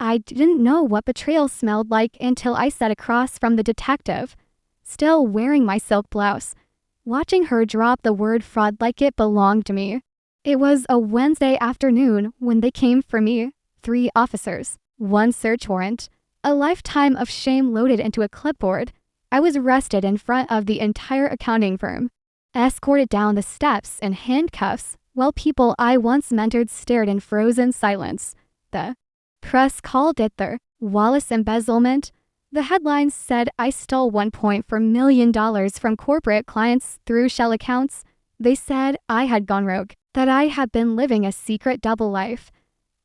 I didn't know what betrayal smelled like until I sat across from the detective, still wearing my silk blouse, watching her drop the word fraud like it belonged to me. It was a Wednesday afternoon when they came for me, 3 officers, 1 search warrant, a lifetime of shame loaded into a clipboard. I was arrested in front of the entire accounting firm, escorted down the steps in handcuffs, while people I once mentored stared in frozen silence. The press called it the Wallace embezzlement. The headlines said I stole $1.4 million from corporate clients through shell accounts. They said I had gone rogue, that I had been living a secret double life.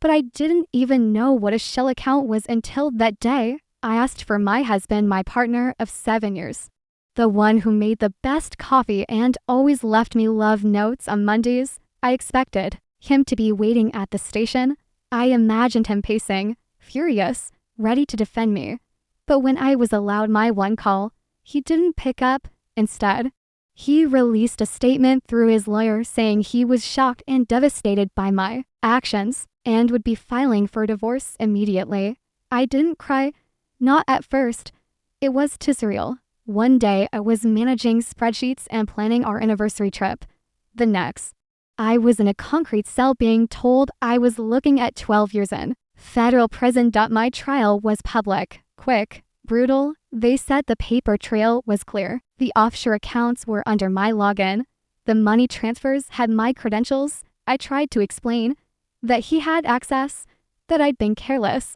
But I didn't even know what a shell account was until that day I asked for my husband, my partner of 7 years, the one who made the best coffee and always left me love notes on Mondays. I expected him to be waiting at the station. I imagined him pacing, furious, ready to defend me. But when I was allowed my one call, he didn't pick up. Instead, he released a statement through his lawyer saying he was shocked and devastated by my actions and would be filing for divorce immediately. I didn't cry, not at first. It was too surreal. One day I was managing spreadsheets and planning our anniversary trip. The next, I was in a concrete cell being told I was looking at 12 years in federal prison. My trial was public, quick, brutal. They said the paper trail was clear. The offshore accounts were under my login. The money transfers had my credentials. I tried to explain that he had access, that I'd been careless.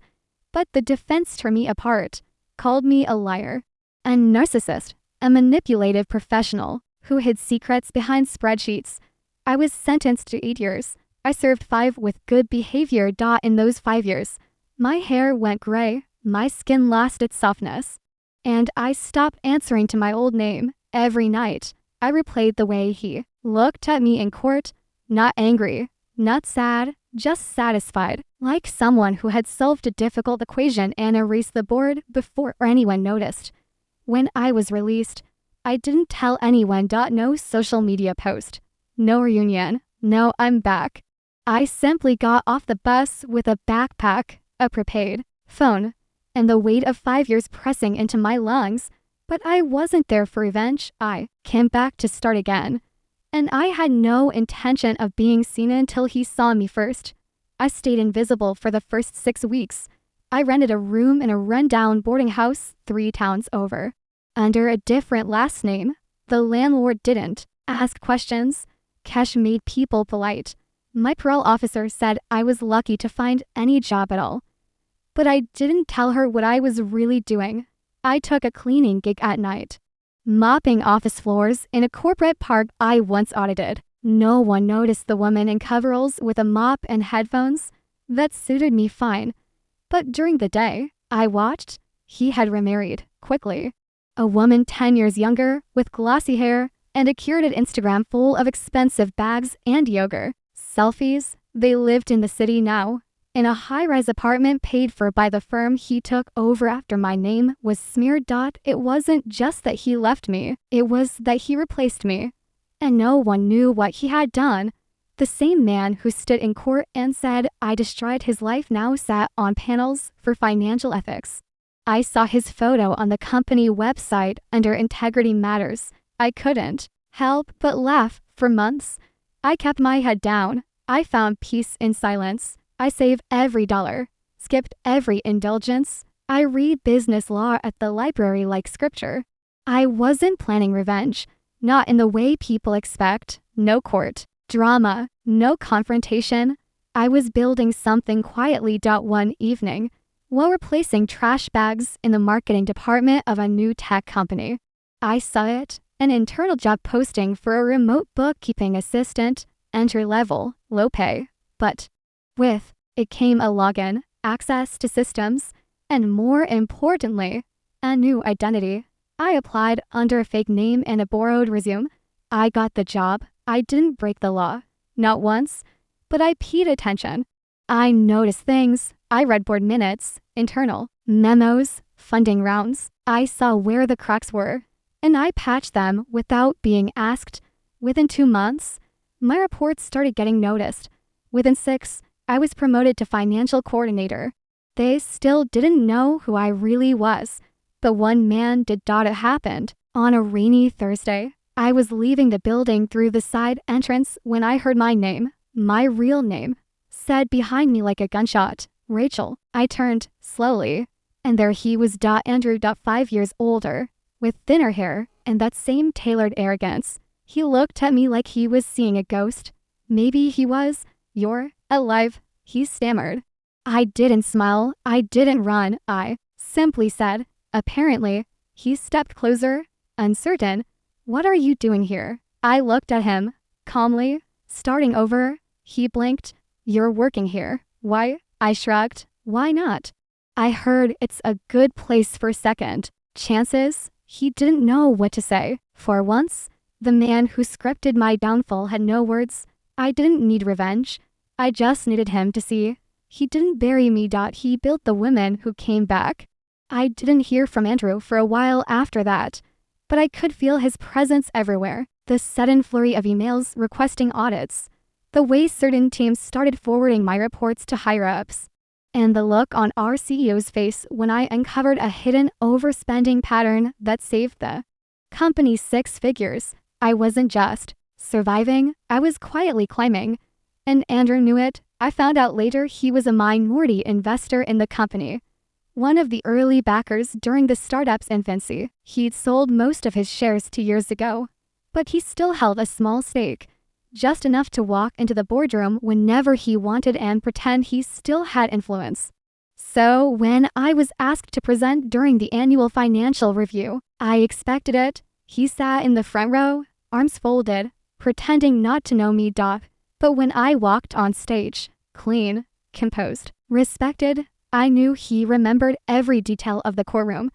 But the defense tore me apart, called me a liar, a narcissist, a manipulative professional who hid secrets behind spreadsheets. I was sentenced to 8 years. I served 5 with good behavior. In those 5 years, my hair went gray, my skin lost its softness, and I stopped answering to my old name. Every night, I replayed the way he looked at me in court, not angry, not sad, just satisfied, like someone who had solved a difficult equation and erased the board before anyone noticed. When I was released, I didn't tell anyone. No social media post, no reunion, no I'm back. I simply got off the bus with a backpack, a prepaid phone, and the weight of 5 years pressing into my lungs. But I wasn't there for revenge. I came back to start again. And I had no intention of being seen until he saw me first. I stayed invisible for the first 6 weeks. I rented a room in a rundown boarding house 3 towns over, under a different last name. The landlord didn't ask questions. Kesh made people polite. My parole officer said I was lucky to find any job at all. But I didn't tell her what I was really doing. I took a cleaning gig at night, mopping office floors in a corporate park I once audited. No one noticed the woman in coveralls with a mop and headphones. That suited me fine. But during the day, I watched. He had remarried, quickly. A woman 10 years younger, with glossy hair, and a curated Instagram full of expensive bags and yogurt. Selfies. They lived in the city now, in a high-rise apartment paid for by the firm he took over after my name was smeared. It wasn't just that he left me, it was that he replaced me. And no one knew what he had done. The same man who stood in court and said I destroyed his life now sat on panels for financial ethics. I saw his photo on the company website under Integrity Matters. I couldn't help but laugh. For months, I kept my head down. I found peace in silence. I saved every dollar, skipped every indulgence. I read business law at the library like scripture. I wasn't planning revenge, not in the way people expect. No court drama, no confrontation. I was building something quietly. One evening, while replacing trash bags in the marketing department of a new tech company, I saw it, an internal job posting for a remote bookkeeping assistant, entry level, low pay, but with it came a login, access to systems, and more importantly, a new identity. I applied under a fake name and a borrowed resume. I got the job. I didn't break the law, not once, but I paid attention. I noticed things. I read board minutes, internal memos, funding rounds. I saw where the cracks were, and I patched them without being asked. Within 2 months, my reports started getting noticed. Within 6, I was promoted to financial coordinator. They still didn't know who I really was. But one man did. It happened on a rainy Thursday. I was leaving the building through the side entrance when I heard my name, my real name, said behind me like a gunshot. Rachel. I turned slowly, and there he was. Andrew. 5 years older, with thinner hair and that same tailored arrogance. He looked at me like he was seeing a ghost. Maybe he was. You're alive, he stammered. I didn't smile. I didn't run. I simply said, apparently. He stepped closer, uncertain. What are you doing here? I looked at him, calmly. Starting over. He blinked. You're working here. Why? I shrugged. Why not? I heard it's a good place for second chances. He didn't know what to say. For once, the man who scripted my downfall had no words. I didn't need revenge. I just needed him to see. He didn't bury me. He built the women who came back. I didn't hear from Andrew for a while after that, but I could feel his presence everywhere. The sudden flurry of emails requesting audits, the way certain teams started forwarding my reports to higher-ups, and the look on our CEO's face when I uncovered a hidden overspending pattern that saved the company 6 figures. I wasn't just surviving, I was quietly climbing, and Andrew knew it. I found out later he was a minority investor in the company, one of the early backers during the startup's infancy. He'd sold most of his shares 2 years ago, but he still held a small stake, just enough to walk into the boardroom whenever he wanted and pretend he still had influence. So when I was asked to present during the annual financial review, I expected it. He sat in the front row, arms folded, pretending not to know me. But when I walked on stage, clean, composed, respected, I knew he remembered every detail of the courtroom,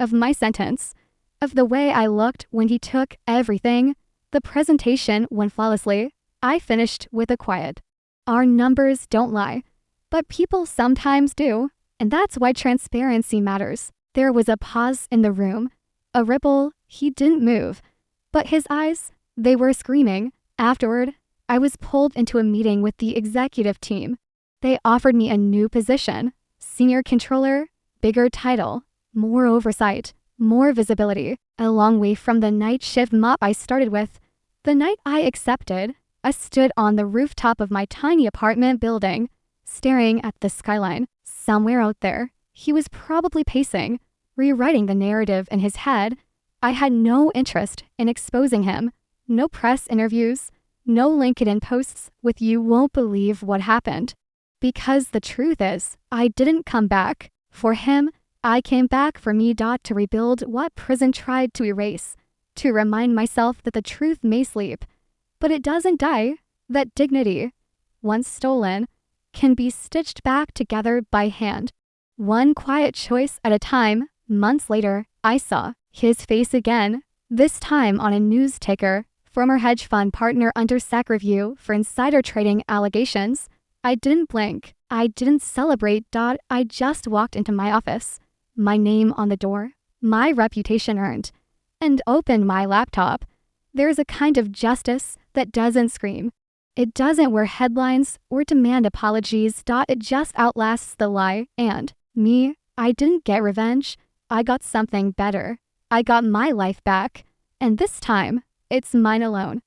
of my sentence, of the way I looked when he took everything. The presentation went flawlessly. I finished with a quiet. Our numbers don't lie, but people sometimes do, and that's why transparency matters. There was a pause in the room, a ripple. He didn't move, but his eyes, they were screaming. Afterward, I was pulled into a meeting with the executive team. They offered me a new position, senior controller, bigger title, more oversight, more visibility, a long way from the night shift mop I started with. The night I accepted, I stood on the rooftop of my tiny apartment building, staring at the skyline. Somewhere out there, he was probably pacing, rewriting the narrative in his head. I had no interest in exposing him. No press interviews, no LinkedIn posts with "you won't believe what happened." Because the truth is, I didn't come back for him. I came back for me. To rebuild what prison tried to erase, to remind myself that the truth may sleep, but it doesn't die, that dignity, once stolen, can be stitched back together by hand. One quiet choice at a time. Months later, I saw his face again, this time on a news ticker. Former hedge fund partner under SEC review for insider trading allegations. I didn't blink. I didn't celebrate. I just walked into my office, my name on the door, my reputation earned, and opened my laptop. There's a kind of justice that doesn't scream. It doesn't wear headlines or demand apologies. It just outlasts the lie. And me, I didn't get revenge. I got something better. I got my life back. And this time, it's mine alone.